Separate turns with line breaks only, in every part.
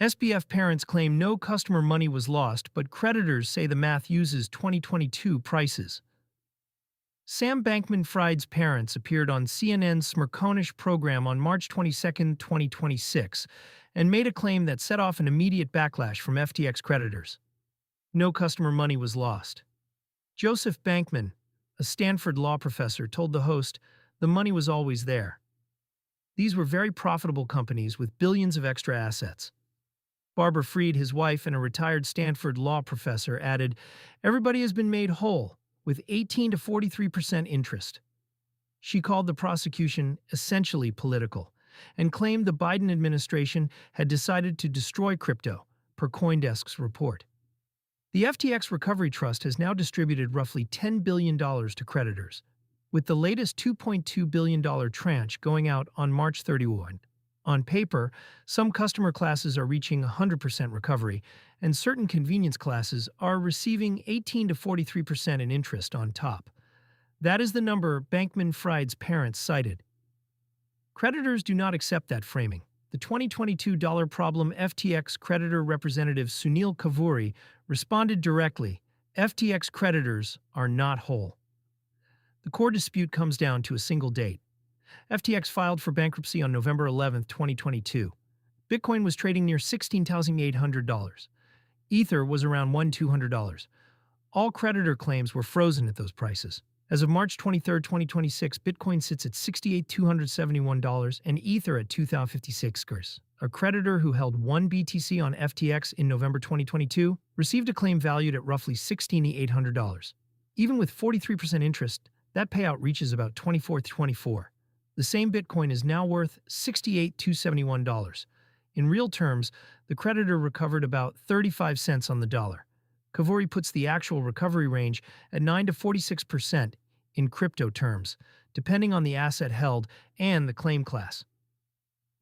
SBF parents claim no customer money was lost, but creditors say the math uses 2022 prices. Sam Bankman-Fried's parents appeared on CNN's Smirconish program on March 22, 2026, and made a claim that set off an immediate backlash from FTX creditors. No customer money was lost. Joseph Bankman, a Stanford law professor, told the host the money was always there. These were very profitable companies with billions of extra assets. Barbara Fried, his wife and a retired Stanford law professor, added, "Everybody has been made whole, with 18 to 43% interest." She called the prosecution essentially political and claimed the Biden administration had decided to destroy crypto, per CoinDesk's report. The FTX Recovery Trust has now distributed roughly $10 billion to creditors, with the latest $2.2 billion tranche going out on March 31. On paper, some customer classes are reaching 100% recovery, and certain convenience classes are receiving 18 to 43% in interest on top. That is the number Bankman-Fried's parents cited. Creditors do not accept that framing. The 2022 dollar problem FTX creditor representative Sunil Kavuri responded directly, "FTX creditors are not whole." The core dispute comes down to a single date. FTX filed for bankruptcy on November 11, 2022. Bitcoin was trading near $16,800. Ether was around $1,200. All creditor claims were frozen at those prices. As of March 23, 2026, Bitcoin sits at $68,271 and Ether at $2,056. A creditor who held 1 BTC on FTX in November 2022 received a claim valued at roughly $16,800. Even with 43% interest, that payout reaches about $24,024. The same Bitcoin is now worth $68,271. In real terms, the creditor recovered about 35 cents on the dollar. Kavuri puts the actual recovery range at 9 to 46% in crypto terms, depending on the asset held and the claim class.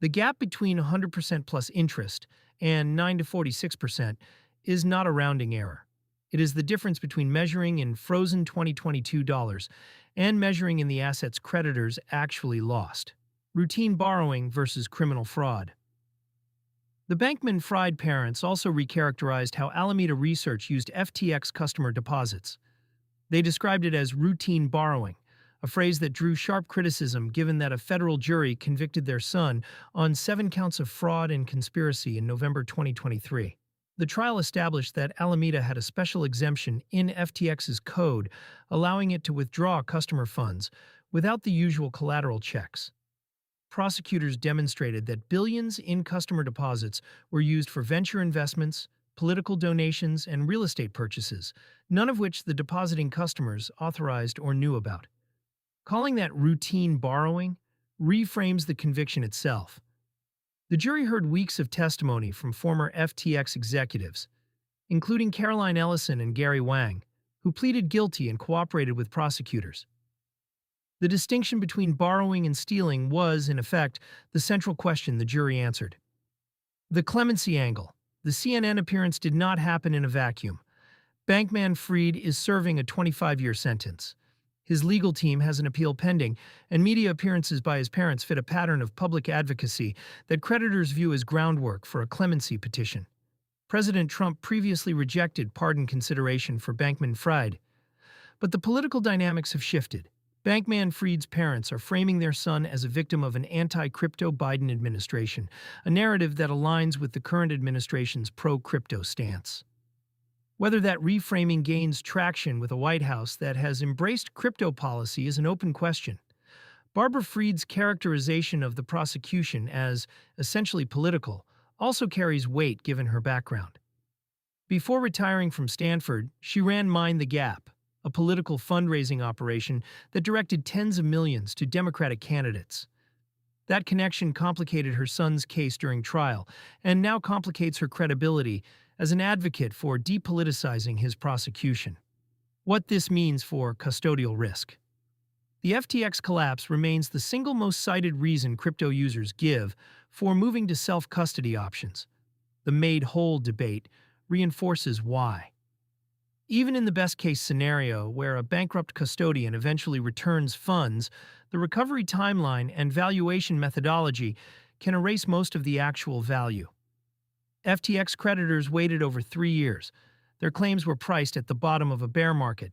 The gap between 100% plus interest and 9 to 46% is not a rounding error. It is the difference between measuring in frozen 2022 dollars and measuring in the assets creditors actually lost. Routine borrowing versus criminal fraud. The Bankman-Fried parents also recharacterized how Alameda Research used FTX customer deposits. They described it as routine borrowing, a phrase that drew sharp criticism given that a federal jury convicted their son on 7 counts of fraud and conspiracy in November 2023. The trial established that Alameda had a special exemption in FTX's code, allowing it to withdraw customer funds without the usual collateral checks. Prosecutors demonstrated that billions in customer deposits were used for venture investments, political donations, and real estate purchases, none of which the depositing customers authorized or knew about. Calling that routine borrowing reframes the conviction itself. The jury heard weeks of testimony from former FTX executives, including Caroline Ellison and Gary Wang, who pleaded guilty and cooperated with prosecutors. The distinction between borrowing and stealing was, in effect, the central question the jury answered. The clemency angle. The CNN appearance did not happen in a vacuum. Bankman-Fried is serving a 25-year sentence. His legal team has an appeal pending, and media appearances by his parents fit a pattern of public advocacy that creditors view as groundwork for a clemency petition. President Trump previously rejected pardon consideration for Bankman-Fried. But the political dynamics have shifted. Bankman-Fried's parents are framing their son as a victim of an anti-crypto Biden administration, a narrative that aligns with the current administration's pro-crypto stance. Whether that reframing gains traction with a White House that has embraced crypto policy is an open question. Barbara Fried's characterization of the prosecution as essentially political also carries weight given her background. Before retiring from Stanford, she ran Mind the Gap, a political fundraising operation that directed tens of millions to Democratic candidates. That connection complicated her son's case during trial and now complicates her credibility as an advocate for depoliticizing his prosecution. What this means for custodial risk. The FTX collapse remains the single most cited reason crypto users give for moving to self-custody options. The made whole debate reinforces why. Even in the best-case scenario, where a bankrupt custodian eventually returns funds, the recovery timeline and valuation methodology can erase most of the actual value. FTX creditors waited over 3 years. Their claims were priced at the bottom of a bear market.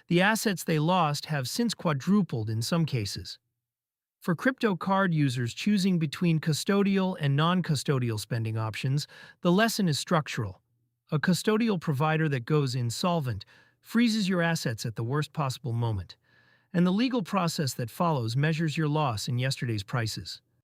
The assets they lost have since quadrupled in some cases. For crypto card users choosing between custodial and non-custodial spending options, the lesson is structural. A custodial provider that goes insolvent freezes your assets at the worst possible moment, and the legal process that follows measures your loss in yesterday's prices.